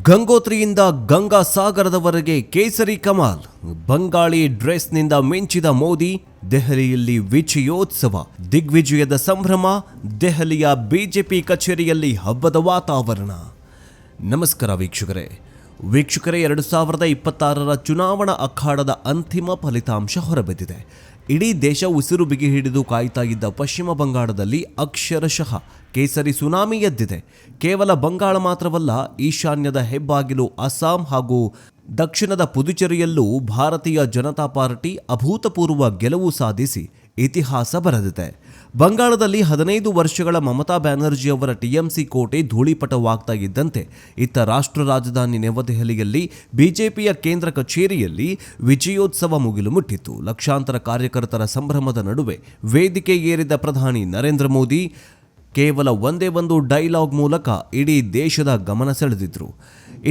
ಗಂಗೋತ್ರಿಯಿಂದ ಗಂಗಾ ಸಾಗರದವರೆಗೆ ಕೇಸರಿ ಕಮಾಲ್, ಬಂಗಾಳಿ ಡ್ರೆಸ್ನಿಂದ ಮಿಂಚಿದ ಮೋದಿ, ದೆಹಲಿಯಲ್ಲಿ ವಿಜಯೋತ್ಸವ, ದಿಗ್ವಿಜಯದ ಸಂಭ್ರಮ, ದೆಹಲಿಯ ಬಿಜೆಪಿ ಕಚೇರಿಯಲ್ಲಿ ಹಬ್ಬದ ವಾತಾವರಣ. ನಮಸ್ಕಾರ ವೀಕ್ಷಕರೇ. 2026ರ ಚುನಾವಣಾ ಅಖಾಡದ ಅಂತಿಮ ಫಲಿತಾಂಶ ಹೊರಬಿದ್ದಿದೆ. ಇಡೀ ದೇಶ ಉಸಿರು ಬಿಗಿ ಹಿಡಿದು ಕಾಯ್ತಾ ಇದ್ದ ಪಶ್ಚಿಮ ಬಂಗಾಳದಲ್ಲಿ ಅಕ್ಷರಶಃ ಕೇಸರಿ ಸುನಾಮಿ ಎದ್ದಿದೆ. ಕೇವಲ ಬಂಗಾಳ ಮಾತ್ರವಲ್ಲ, ಈಶಾನ್ಯದ ಹೆಬ್ಬಾಗಿಲು ಅಸ್ಸಾಂ ಹಾಗೂ ದಕ್ಷಿಣದ ಪುದುಚೇರಿಯಲ್ಲೂ ಭಾರತೀಯ ಜನತಾ ಪಾರ್ಟಿ ಅಭೂತಪೂರ್ವ ಗೆಲುವು ಸಾಧಿಸಿ ಇತಿಹಾಸ ಬರೆದಿದೆ. ಬಂಗಾಳದಲ್ಲಿ 15 ವರ್ಷಗಳ ಮಮತಾ ಬ್ಯಾನರ್ಜಿ ಅವರ ಟಿಎಂಸಿ ಕೋಟೆ ಧೂಳಿಪಟವಾಗ್ತಾ ಇದ್ದಂತೆ ಇತ್ತ ರಾಷ್ಟ್ರ ರಾಜಧಾನಿ ನವದೆಹಲಿಯಲ್ಲಿ ಬಿಜೆಪಿಯ ಕೇಂದ್ರ ಕಚೇರಿಯಲ್ಲಿ ವಿಜಯೋತ್ಸವ ಮುಗಿಲು ಮುಟ್ಟಿತ್ತು. ಲಕ್ಷಾಂತರ ಕಾರ್ಯಕರ್ತರ ಸಂಭ್ರಮದ ನಡುವೆ ವೇದಿಕೆ ಏರಿದ ಪ್ರಧಾನಿ ನರೇಂದ್ರ ಮೋದಿ ಕೇವಲ ಒಂದೇ ಒಂದು ಡೈಲಾಗ್ ಮೂಲಕ ಇಡೀ ದೇಶದ ಗಮನ ಸೆಳೆದಿದ್ರು.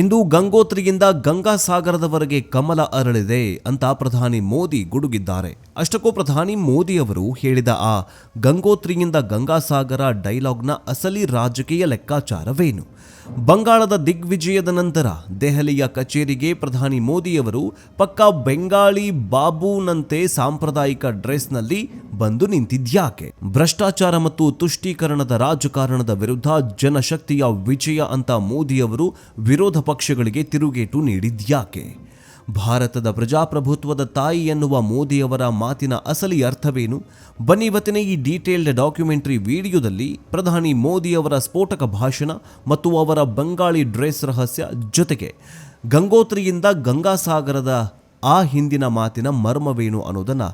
ಇಂದು ಗಂಗೋತ್ರಿಯಿಂದ ಗಂಗಾ ಸಾಗರದವರೆಗೆ ಕಮಲ ಅರಳಿದೆ ಅಂತ ಪ್ರಧಾನಿ ಮೋದಿ ಗುಡುಗಿದ್ದಾರೆ. ಅಷ್ಟಕ್ಕೂ ಪ್ರಧಾನಿ ಮೋದಿ ಅವರು ಹೇಳಿದ ಆ ಗಂಗೋತ್ರಿಯಿಂದ ಗಂಗಾ ಸಾಗರ ಡೈಲಾಗ್ನ ಅಸಲಿ ರಾಜಕೀಯ ಲೆಕ್ಕಾಚಾರವೇನು? ಬಂಗಾಳದ ದಿಗ್ವಿಜಯದ ನಂತರ ದೆಹಲಿಯ ಕಚೇರಿಗೆ ಪ್ರಧಾನಿ ಮೋದಿಯವರು ಪಕ್ಕಾ ಬೆಂಗಾಳಿ ಬಾಬುನಂತೆ ಸಾಂಪ್ರದಾಯಿಕ ಡ್ರೆಸ್ನಲ್ಲಿ ಬಂದು ನಿಂತಿದ್ಯಾಕೆ? ಭ್ರಷ್ಟಾಚಾರ ಮತ್ತು ತುಷ್ಟೀಕರಣದ ರಾಜಕಾರಣದ ವಿರುದ್ಧ ಜನಶಕ್ತಿಯ ವಿಜಯ ಅಂತ ಮೋದಿಯವರು ವಿರೋಧ ಪಕ್ಷಗಳಿಗೆ ತಿರುಗೇಟು ನೀಡಿದ್ಯಾಕೆ? ಭಾರತದ ಪ್ರಜಾಪ್ರಭುತ್ವದ ತಾಯಿ ಎನ್ನುವ ಮೋದಿಯವರ ಮಾತಿನ ಅಸಲಿ ಅರ್ಥವೇನು? ಬನ್ನಿ ಇವತ್ತಿನ ಈ ಡೀಟೇಲ್ಡ್ ಡಾಕ್ಯುಮೆಂಟರಿ ವಿಡಿಯೋದಲ್ಲಿ ಪ್ರಧಾನಿ ಮೋದಿಯವರ ಸ್ಫೋಟಕ ಭಾಷಣ ಮತ್ತು ಅವರ ಬಂಗಾಳಿ ಡ್ರೆಸ್ ರಹಸ್ಯ, ಜೊತೆಗೆ ಗಂಗೋತ್ರಿಯಿಂದ ಗಂಗಾಸಾಗರದ ಆ ಹಿಂದಿನ ಮಾತಿನ ಮರ್ಮವೇನು ಅನ್ನೋದನ್ನು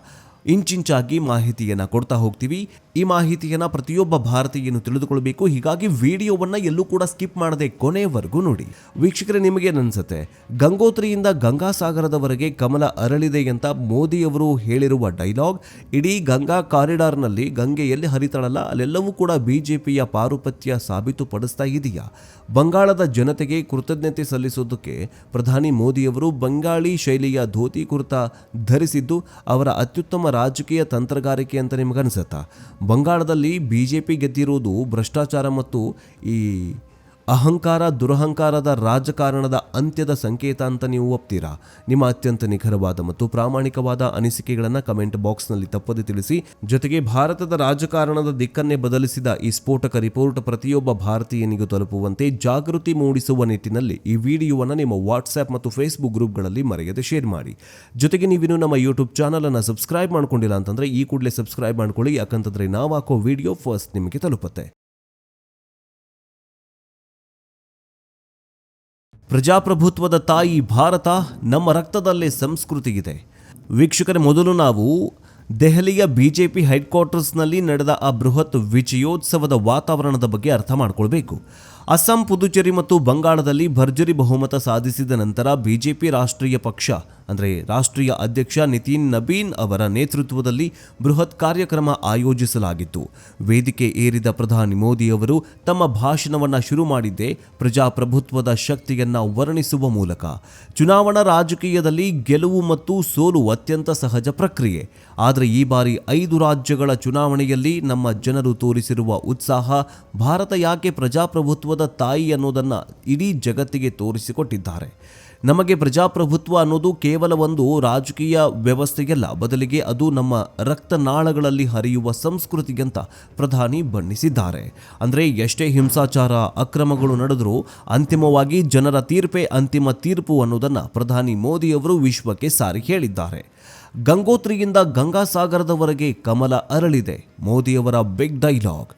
ಇಂಚಿಂಚಾಗಿ ಮಾಹಿತಿಯನ್ನು ಕೊಡ್ತಾ ಹೋಗ್ತೀವಿ. ಈ ಮಾಹಿತಿಯನ್ನು ಪ್ರತಿಯೊಬ್ಬ ಭಾರತೀಯನು ತಿಳಿದುಕೊಳ್ಬೇಕು. ಹೀಗಾಗಿ ವಿಡಿಯೋವನ್ನು ಎಲ್ಲೂ ಕೂಡ ಸ್ಕಿಪ್ ಮಾಡದೆ ಕೊನೆಯವರೆಗೂ ನೋಡಿ. ವೀಕ್ಷಕರೇ, ನಿಮಗೇನನ್ಸುತ್ತೆ? ಗಂಗೋತ್ರಿಯಿಂದ ಗಂಗಾಸಾಗರದವರೆಗೆ ಕಮಲ ಅರಳಿದೆ ಅಂತ ಮೋದಿಯವರು ಹೇಳಿರುವ ಡೈಲಾಗ್ ಇಡೀ ಗಂಗಾ ಕಾರಿಡಾರ್ನಲ್ಲಿ ಗಂಗೆ ಎಲ್ಲಿ ಹರಿತಾಳಲ್ಲ ಅಲ್ಲೆಲ್ಲವೂ ಕೂಡ ಬಿಜೆಪಿಯ ಪಾರುಪತ್ಯ ಸಾಬೀತುಪಡಿಸ್ತಾ ಇದೆಯಾ? ಬಂಗಾಳದ ಜನತೆಗೆ ಕೃತಜ್ಞತೆ ಸಲ್ಲಿಸೋದಕ್ಕೆ ಪ್ರಧಾನಿ ಮೋದಿಯವರು ಬಂಗಾಳಿ ಶೈಲಿಯ ಧೋತಿ ಕುರ್ತಾ ಧರಿಸಿದ್ದು ಅವರ ಅತ್ಯುತ್ತಮ ರಾಜಕೀಯ ತಂತ್ರಗಾರಿಕೆ ಅಂತ ನಿಮಗನ್ಸುತ್ತಾ? ಬಂಗಾಳದಲ್ಲಿ ಬಿಜೆಪಿ ಗೆದ್ದಿರುವುದು ಭ್ರಷ್ಟಾಚಾರ ಮತ್ತು ಈ ಅಹಂಕಾರ ದುರಹಂಕಾರದ ರಾಜಕಾರಣದ ಅಂತ್ಯದ ಸಂಕೇತ ಅಂತ ನೀವು ಒಪ್ತೀರಾ? ನಿಮ್ಮ ಅತ್ಯಂತ ನಿಖರವಾದ ಮತ್ತು ಪ್ರಾಮಾಣಿಕವಾದ ಅನಿಸಿಕೆಗಳನ್ನು ಕಮೆಂಟ್ ಬಾಕ್ಸ್ನಲ್ಲಿ ತಪ್ಪದೆ ತಿಳಿಸಿ. ಜೊತೆಗೆ ಭಾರತದ ರಾಜಕಾರಣದ ದಿಕ್ಕನ್ನೇ ಬದಲಿಸಿದ ಈ ಸ್ಫೋಟಕ ರಿಪೋರ್ಟ್ ಪ್ರತಿಯೊಬ್ಬ ಭಾರತೀಯನಿಗೂ ತಲುಪುವಂತೆ ಜಾಗೃತಿ ಮೂಡಿಸುವ ನಿಟ್ಟಿನಲ್ಲಿ ಈ ವಿಡಿಯೋವನ್ನು ನಿಮ್ಮ ವಾಟ್ಸ್ಆ್ಯಪ್ ಮತ್ತು ಫೇಸ್ಬುಕ್ ಗ್ರೂಪ್ಗಳಲ್ಲಿ ಮರೆಯದೆ ಶೇರ್ ಮಾಡಿ. ಜೊತೆಗೆ ನೀವಿನ್ನು ನಮ್ಮ ಯೂಟ್ಯೂಬ್ ಚಾನಲನ್ನು ಸಬ್ಸ್ಕ್ರೈಬ್ ಮಾಡ್ಕೊಂಡಿಲ್ಲ ಅಂತಂದರೆ ಈ ಕೂಡಲೇ ಸಬ್ಸ್ಕ್ರೈಬ್ ಮಾಡ್ಕೊಳ್ಳಿ. ಯಾಕಂತಂದರೆ ನಾವು ಹಾಕೋ ವಿಡಿಯೋ ಫಸ್ಟ್ ನಿಮಗೆ ತಲುಪುತ್ತೆ. ಪ್ರಜಾಪ್ರಭುತ್ವದ ತಾಯಿ ಭಾರತ, ನಮ್ಮ ರಕ್ತದಲ್ಲೇ ಸಂಸ್ಕೃತಿ ಇದೆ. ವೀಕ್ಷಕರೇ, ಮೊದಲು ನಾವು ದೆಹಲಿಯ ಬಿಜೆಪಿ ಹೆಡ್ ಕ್ವಾರ್ಟರ್ಸ್ನಲ್ಲಿ ನಡೆದ ಆ ಬೃಹತ್ ವಿಜಯೋತ್ಸವದ ವಾತಾವರಣದ ಬಗ್ಗೆ ಅರ್ಥ ಮಾಡ್ಕೊಳ್ಬೇಕು. ಅಸ್ಸಾಂ, ಪುದುಚೇರಿ ಮತ್ತು ಬಂಗಾಳದಲ್ಲಿ ಭರ್ಜರಿ ಬಹುಮತ ಸಾಧಿಸಿದ ನಂತರ ಬಿಜೆಪಿ ರಾಷ್ಟ್ರೀಯ ಪಕ್ಷ ಅಂದರೆ ರಾಷ್ಟ್ರೀಯ ಅಧ್ಯಕ್ಷ ನಿತಿನ್ ನಬೀನ್ ಅವರ ನೇತೃತ್ವದಲ್ಲಿ ಬೃಹತ್ ಕಾರ್ಯಕ್ರಮ ಆಯೋಜಿಸಲಾಗಿತ್ತು. ವೇದಿಕೆ ಏರಿದ ಪ್ರಧಾನಿ ಮೋದಿಯವರು ತಮ್ಮ ಭಾಷಣವನ್ನು ಶುರು ಮಾಡಿದ್ದೇ ಪ್ರಜಾಪ್ರಭುತ್ವದ ಶಕ್ತಿಯನ್ನು ವರ್ಣಿಸುವ ಮೂಲಕ. ಚುನಾವಣಾ ರಾಜಕೀಯದಲ್ಲಿ ಗೆಲುವು ಮತ್ತು ಸೋಲು ಅತ್ಯಂತ ಸಹಜ ಪ್ರಕ್ರಿಯೆ. ಆದರೆ ಈ ಬಾರಿ 5 ರಾಜ್ಯಗಳ ಚುನಾವಣೆಯಲ್ಲಿ ನಮ್ಮ ಜನರು ತೋರಿಸಿರುವ ಉತ್ಸಾಹ ಭಾರತ ಯಾಕೆ ಪ್ರಜಾಪ್ರಭುತ್ವದ ತಾಯಿ ಅನ್ನೋದನ್ನು ಇಡೀ ಜಗತ್ತಿಗೆ ತೋರಿಸಿಕೊಟ್ಟಿದ್ದಾರೆ. ನಮಗೆ ಪ್ರಜಾಪ್ರಭುತ್ವ ಅನ್ನೋದು ಕೇವಲ ಒಂದು ರಾಜಕೀಯ ವ್ಯವಸ್ಥೆಯಲ್ಲ, ಬದಲಿಗೆ ಅದು ನಮ್ಮ ರಕ್ತನಾಳಗಳಲ್ಲಿ ಹರಿಯುವ ಸಂಸ್ಕೃತಿಗಂತ ಪ್ರಧಾನಿ ಬಣ್ಣಿಸಿದ್ದಾರೆ. ಅಂದರೆ ಎಷ್ಟೇ ಹಿಂಸಾಚಾರ, ಅಕ್ರಮಗಳು ನಡೆದರೂ ಅಂತಿಮವಾಗಿ ಜನರ ತೀರ್ಪೇ ಅಂತಿಮ ತೀರ್ಪು ಅನ್ನೋದನ್ನು ಪ್ರಧಾನಿ ಮೋದಿಯವರು ವಿಶ್ವಕ್ಕೆ ಸಾರಿ ಹೇಳಿದ್ದಾರೆ. ಗಂಗೋತ್ರಿಯಿಂದ ಗಂಗಾಸಾಗರದವರೆಗೆ ಕಮಲ ಅರಳಿದೆ, ಮೋದಿಯವರ ಬಿಗ್ ಡೈಲಾಗ್.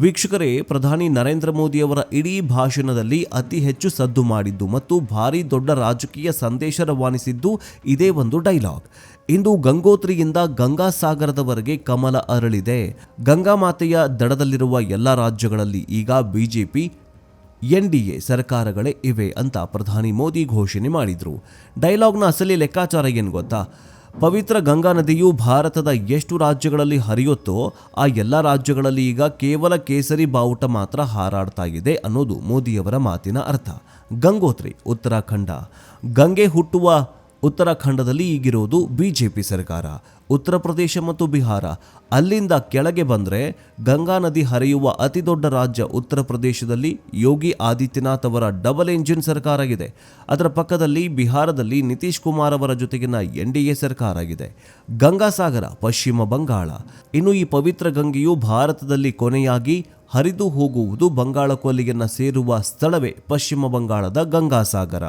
ವೀಕ್ಷಕರೇ, ಪ್ರಧಾನಿ ನರೇಂದ್ರ ಮೋದಿಯವರ ಇಡೀ ಭಾಷಣದಲ್ಲಿ ಅತಿ ಹೆಚ್ಚು ಸದ್ದು ಮಾಡಿದ್ದು ಮತ್ತು ಭಾರೀ ದೊಡ್ಡ ರಾಜಕೀಯ ಸಂದೇಶ ರವಾನಿಸಿದ್ದು ಇದೇ ಒಂದು ಡೈಲಾಗ್. ಇಂದು ಗಂಗೋತ್ರಿಯಿಂದ ಗಂಗಾಸಾಗರದವರೆಗೆ ಕಮಲ ಅರಳಿದೆ. ಗಂಗಾ ಮಾತೆಯ ದಡದಲ್ಲಿರುವ ಎಲ್ಲ ರಾಜ್ಯಗಳಲ್ಲಿ ಈಗ ಬಿಜೆಪಿ NDA ಸರ್ಕಾರಗಳೇ ಇವೆ ಅಂತ ಪ್ರಧಾನಿ ಮೋದಿ ಘೋಷಣೆ ಮಾಡಿದರು. ಡೈಲಾಗ್ನ ಅಸಲಿ ಲೆಕ್ಕಾಚಾರ ಏನು ಗೊತ್ತಾ? ಪವಿತ್ರ ಗಂಗಾ ನದಿಯು ಭಾರತದ ಎಷ್ಟು ರಾಜ್ಯಗಳಲ್ಲಿ ಹರಿಯುತ್ತೋ ಆ ಎಲ್ಲ ರಾಜ್ಯಗಳಲ್ಲಿ ಈಗ ಕೇವಲ ಕೇಸರಿ ಬಾವುಟ ಮಾತ್ರ ಹಾರಾಡ್ತಾ ಇದೆ ಅನ್ನೋದು ಮೋದಿಯವರ ಮಾತಿನ ಅರ್ಥ. ಗಂಗೋತ್ರಿ, ಉತ್ತರಾಖಂಡ, ಗಂಗೆ ಹುಟ್ಟುವ ಉತ್ತರಾಖಂಡದಲ್ಲಿ ಈಗಿರೋದು ಬಿಜೆಪಿ ಸರ್ಕಾರ. ಉತ್ತರ ಪ್ರದೇಶ ಮತ್ತು ಬಿಹಾರ, ಅಲ್ಲಿಂದ ಕೆಳಗೆ ಬಂದರೆ ಗಂಗಾ ನದಿ ಹರಿಯುವ ಅತಿ ದೊಡ್ಡ ರಾಜ್ಯ ಉತ್ತರ ಪ್ರದೇಶದಲ್ಲಿ ಯೋಗಿ ಆದಿತ್ಯನಾಥ್ ಅವರ ಡಬಲ್ ಎಂಜಿನ್ ಸರ್ಕಾರ ಇದೆ. ಅದರ ಪಕ್ಕದಲ್ಲಿ ಬಿಹಾರದಲ್ಲಿ ನಿತೀಶ್ ಕುಮಾರ್ ಅವರ ಜೊತೆಗಿನ NDA ಸರ್ಕಾರ ಇದೆ. ಗಂಗಾಸಾಗರ ಪಶ್ಚಿಮ ಬಂಗಾಳ. ಇನ್ನು ಈ ಪವಿತ್ರ ಗಂಗೆಯು ಭಾರತದಲ್ಲಿ ಕೊನೆಯಾಗಿ ಹರಿದು ಹೋಗುವುದು ಬಂಗಾಳ ಕೊಲ್ಲಿಯನ್ನು ಸೇರುವ ಸ್ಥಳವೇ ಪಶ್ಚಿಮ ಬಂಗಾಳದ ಗಂಗಾಸಾಗರ.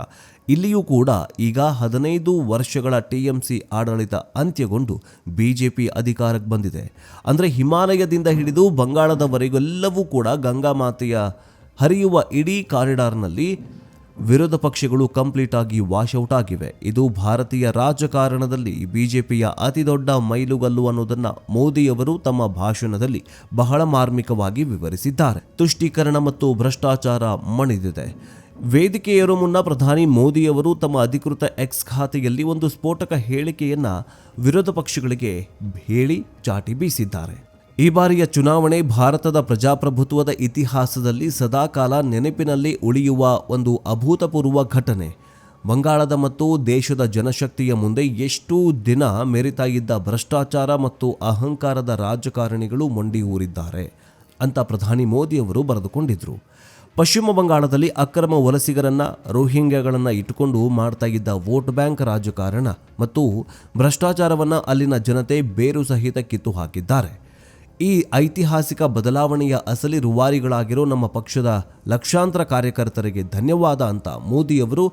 ಇಲ್ಲಿಯೂ ಕೂಡ ಈಗ 15 ವರ್ಷಗಳ TMC ಆಡಳಿತ ಅಂತ್ಯಗೊಂಡು BJP ಅಧಿಕಾರಕ್ಕೆ ಬಂದಿದೆ. ಅಂದರೆ ಹಿಮಾಲಯದಿಂದ ಹಿಡಿದು ಬಂಗಾಳದವರೆಗೆಲ್ಲವೂ ಕೂಡ ಗಂಗಾ ಮಾತೆಯ ಹರಿಯುವ ಇಡೀ ಕಾರಿಡಾರ್ನಲ್ಲಿ ವಿರೋಧ ಪಕ್ಷಗಳು ಕಂಪ್ಲೀಟ್ ಆಗಿ ವಾಶ್ಔಟ್ ಆಗಿವೆ. ಇದು ಭಾರತೀಯ ರಾಜಕಾರಣದಲ್ಲಿ BJPಯ ಅತಿ ದೊಡ್ಡ ಮೈಲುಗಲ್ಲು ಅನ್ನೋದನ್ನು ಮೋದಿಯವರು ತಮ್ಮ ಭಾಷಣದಲ್ಲಿ ಬಹಳ ಮಾರ್ಮಿಕವಾಗಿ ವಿವರಿಸಿದ್ದಾರೆ. ತುಷ್ಟೀಕರಣ ಮತ್ತು ಭ್ರಷ್ಟಾಚಾರ ಮಣಿದಿದೆ. ವೇದಿಕೆಯೇರೋ ಮುನ್ನ ಪ್ರಧಾನಿ ಮೋದಿಯವರು ತಮ್ಮ ಅಧಿಕೃತ ಎಕ್ಸ್ ಖಾತೆಯಲ್ಲಿ ಒಂದು ಸ್ಫೋಟಕ ಹೇಳಿಕೆಯನ್ನು ವಿರೋಧ ಪಕ್ಷಗಳಿಗೆ ಹೇಳಿ ಚಾಟಿ ಬೀಸಿದ್ದಾರೆ. ಈ ಬಾರಿಯ ಚುನಾವಣೆ ಭಾರತದ ಪ್ರಜಾಪ್ರಭುತ್ವದ ಇತಿಹಾಸದಲ್ಲಿ ಸದಾಕಾಲ ನೆನಪಿನಲ್ಲಿ ಉಳಿಯುವ ಒಂದು ಅಭೂತಪೂರ್ವ ಘಟನೆ. ಬಂಗಾಳದ ಮತ್ತು ದೇಶದ ಜನಶಕ್ತಿಯ ಮುಂದೆ ಎಷ್ಟು ದಿನ ಮೆರಿತಾ ಇದ್ದ ಭ್ರಷ್ಟಾಚಾರ ಮತ್ತು ಅಹಂಕಾರದ ರಾಜಕಾರಣಿಗಳು ಮೊಂಡಿ ಊರಿದ್ದಾರೆ ಅಂತ ಪ್ರಧಾನಿ ಮೋದಿಯವರು ಬರೆದುಕೊಂಡಿದ್ರು. ಪಶ್ಚಿಮ ಬಂಗಾಳದಲ್ಲಿ ಅಕ್ರಮ ವಲಸಿಗರನ್ನು, ರೋಹಿಂಗ್ಯಾಗಳನ್ನು ಇಟ್ಟುಕೊಂಡು ಮಾಡ್ತಾ ಇದ್ದ ವೋಟ್ ಬ್ಯಾಂಕ್ ರಾಜಕಾರಣ ಮತ್ತು ಭ್ರಷ್ಟಾಚಾರವನ್ನು ಅಲ್ಲಿನ ಜನತೆ ಬೇರು ಸಹಿತ ಕಿತ್ತು ಹಾಕಿದ್ದಾರೆ. ಈ ಐತಿಹಾಸಿಕ ಬದಲಾವಣೆಯ ಅಸಲಿ ರೂವಾರಿಗಳಾಗಿರೋ ನಮ್ಮ ಪಕ್ಷದ ಲಕ್ಷಾಂತರ ಕಾರ್ಯಕರ್ತರಿಗೆ ಧನ್ಯವಾದ ಅಂತ ಮೋದಿಯವರು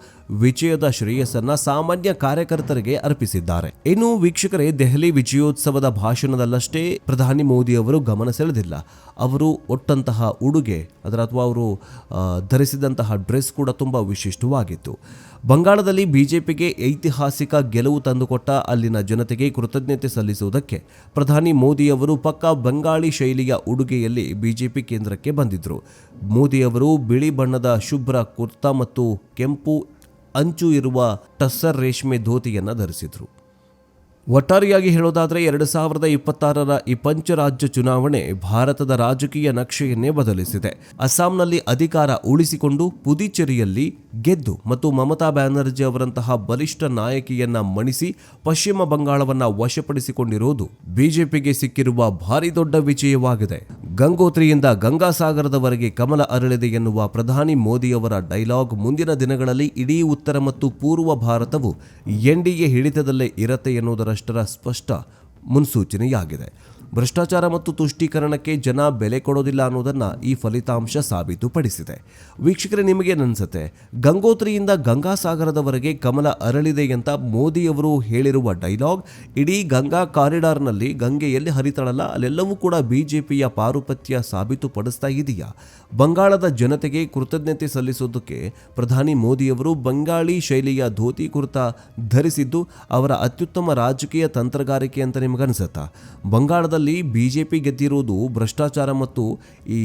ವಿಜಯದ ಶ್ರೇಯಸ್ಸನ್ನು ಸಾಮಾನ್ಯ ಕಾರ್ಯಕರ್ತರಿಗೆ ಅರ್ಪಿಸಿದ್ದಾರೆ. ಇನ್ನು ವೀಕ್ಷಕರೇ, ದೆಹಲಿ ವಿಜಯೋತ್ಸವದ ಭಾಷಣದಲ್ಲಷ್ಟೇ ಪ್ರಧಾನಿ ಮೋದಿಯವರು ಗಮನ ಸೆಳೆದಿಲ್ಲ. ಅವರು ಒಟ್ಟಂತಹ ಉಡುಗೆ ಅಥವಾ ಅವರು ಧರಿಸಿದಂತಹ ಡ್ರೆಸ್ ಕೂಡ ತುಂಬ ವಿಶಿಷ್ಟವಾಗಿತ್ತು. ಬಂಗಾಳದಲ್ಲಿ BJPಗೆ ಐತಿಹಾಸಿಕ ಗೆಲುವು ತಂದುಕೊಟ್ಟ ಅಲ್ಲಿನ ಜನತೆಗೆ ಕೃತಜ್ಞತೆ ಸಲ್ಲಿಸುವುದಕ್ಕೆ ಪ್ರಧಾನಿ ಮೋದಿಯವರು ಪಕ್ಕಾ ಬಂಗಾಳಿ ಶೈಲಿಯ ಉಡುಗೆಯಲ್ಲಿ BJP ಕೇಂದ್ರಕ್ಕೆ ಬಂದಿದ್ದರು. ಮೋದಿಯವರು ಬಿಳಿ ಬಣ್ಣದ ಶುಭ್ರ ಕುರ್ತಾ ಮತ್ತು ಕೆಂಪು ಅಂಚು ಇರುವ ಟಸ್ಸರ್ ರೇಷ್ಮೆ ಧೋತಿಯನ್ನು ಧರಿಸಿದರು. ಒಟ್ಟಾರೆಯಾಗಿ ಹೇಳೋದಾದರೆ 2026ರ ಈ ಪಂಚರಾಜ್ಯ ಚುನಾವಣೆ ಭಾರತದ ರಾಜಕೀಯ ನಕ್ಷೆಯನ್ನೇ ಬದಲಿಸಿದೆ. ಅಸ್ಸಾಂನಲ್ಲಿ ಅಧಿಕಾರ ಉಳಿಸಿಕೊಂಡು ಪುದುಚೇರಿಯಲ್ಲಿ ಗೆದ್ದು ಮತ್ತು ಮಮತಾ ಬ್ಯಾನರ್ಜಿ ಅವರಂತಹ ಬಲಿಷ್ಠ ನಾಯಕಿಯನ್ನ ಮಣಿಸಿ ಪಶ್ಚಿಮ ಬಂಗಾಳವನ್ನು ವಶಪಡಿಸಿಕೊಂಡಿರುವುದು BJPಗೆ ಸಿಕ್ಕಿರುವ ಭಾರಿ ದೊಡ್ಡ ವಿಜಯವಾಗಿದೆ. ಗಂಗೋತ್ರಿಯಿಂದ ಗಂಗಾಸಾಗರದವರೆಗೆ ಕಮಲ ಅರಳಿದೆ ಎನ್ನುವ ಪ್ರಧಾನಿ ಮೋದಿಯವರ ಡೈಲಾಗ್ ಮುಂದಿನ ದಿನಗಳಲ್ಲಿ ಇಡೀ ಉತ್ತರ ಮತ್ತು ಪೂರ್ವ ಭಾರತವು NDA ಹಿಡಿತದಲ್ಲೇ ಇರತ್ತೆ ಎನ್ನುವುದರಷ್ಟರ ಸ್ಪಷ್ಟ ಮುನ್ಸೂಚನೆಯಾಗಿದೆ. ಭ್ರಷ್ಟಾಚಾರ ಮತ್ತು ತುಷ್ಟೀಕರಣಕ್ಕೆ ಜನ ಬೆಲೆ ಕೊಡೋದಿಲ್ಲ ಅನ್ನೋದನ್ನು ಈ ಫಲಿತಾಂಶ ಸಾಬೀತುಪಡಿಸಿದೆ. ವೀಕ್ಷಕರೇ, ನಿಮಗೇನನ್ಸುತ್ತೆ? ಗಂಗೋತ್ರಿಯಿಂದ ಗಂಗಾಸಾಗರದವರೆಗೆ ಕಮಲ ಅರಳಿದೆ ಅಂತ ಮೋದಿಯವರು ಹೇಳಿರುವ ಡೈಲಾಗ್ ಇಡೀ ಗಂಗಾ ಕಾರಿಡಾರ್ನಲ್ಲಿ ಗಂಗೆಯಲ್ಲಿ ಹರಿತಾಳಲ್ಲ ಅಲ್ಲೆಲ್ಲವೂ ಕೂಡ BJPಯ ಪಾರುಪತ್ಯ ಸಾಬೀತುಪಡಿಸ್ತಾ ಇದೆಯಾ? ಬಂಗಾಳದ ಜನತೆಗೆ ಕೃತಜ್ಞತೆ ಸಲ್ಲಿಸೋದಕ್ಕೆ ಪ್ರಧಾನಿ ಮೋದಿಯವರು ಬಂಗಾಳಿ ಶೈಲಿಯ ಧೋತಿ ಕುರ್ತಾ ಧರಿಸಿದ್ದು ಅವರ ಅತ್ಯುತ್ತಮ ರಾಜಕೀಯ ತಂತ್ರಗಾರಿಕೆ ಅಂತ ನಿಮಗನ್ಸುತ್ತಾ? ಬಂಗಾಳದಲ್ಲಿ BJP ಗೆದ್ದಿರುವುದು ಭ್ರಷ್ಟಾಚಾರ ಮತ್ತು ಈ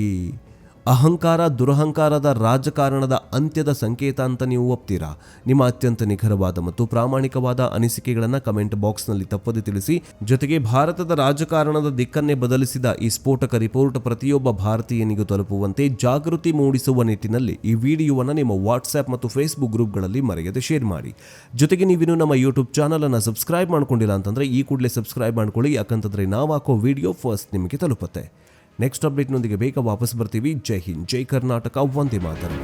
ಅಹಂಕಾರ ದುರಹಂಕಾರದ ರಾಜಕಾರಣದ ಅಂತ್ಯದ ಸಂಕೇತ ಅಂತ ನೀವು ಒಪ್ತೀರಾ? ನಿಮ್ಮ ಅತ್ಯಂತ ನಿಖರವಾದ ಮತ್ತು ಪ್ರಾಮಾಣಿಕವಾದ ಅನಿಸಿಕೆಗಳನ್ನು ಕಮೆಂಟ್ ಬಾಕ್ಸ್ನಲ್ಲಿ ತಪ್ಪದೆ ತಿಳಿಸಿ. ಜೊತೆಗೆ ಭಾರತದ ರಾಜಕಾರಣದ ದಿಕ್ಕನ್ನೇ ಬದಲಿಸಿದ ಈ ಸ್ಫೋಟಕ ರಿಪೋರ್ಟ್ ಪ್ರತಿಯೊಬ್ಬ ಭಾರತೀಯನಿಗೂ ತಲುಪುವಂತೆ ಜಾಗೃತಿ ಮೂಡಿಸುವ ನಿಟ್ಟಿನಲ್ಲಿ ಈ ವಿಡಿಯೋವನ್ನು ನಿಮ್ಮ ವಾಟ್ಸ್ಆ್ಯಪ್ ಮತ್ತು ಫೇಸ್ಬುಕ್ ಗ್ರೂಪ್ಗಳಲ್ಲಿ ಮರೆಯದೆ ಶೇರ್ ಮಾಡಿ. ಜೊತೆಗೆ ನೀವಿನ್ನು ನಮ್ಮ ಯೂಟ್ಯೂಬ್ ಚಾನಲನ್ನು ಸಬ್ಸ್ಕ್ರೈಬ್ ಮಾಡ್ಕೊಂಡಿಲ್ಲ ಅಂತಂದರೆ ಈ ಕೂಡಲೇ ಸಬ್ಸ್ಕ್ರೈಬ್ ಮಾಡ್ಕೊಳ್ಳಿ. ಯಾಕಂತಂದರೆ ನಾವು ಹಾಕೋ ವಿಡಿಯೋ ಫಸ್ಟ್ ನಿಮಗೆ ತಲುಪುತ್ತೆ. ನೆಕ್ಸ್ಟ್ ಅಪ್ಡೇಟ್ನೊಂದಿಗೆ ಬೇಗ ವಾಪಸ್ ಬರ್ತೀವಿ. ಜೈ ಹಿಂದ್, ಜೈ ಕರ್ನಾಟಕ, ವಂದೇ ಮಾತರಂ.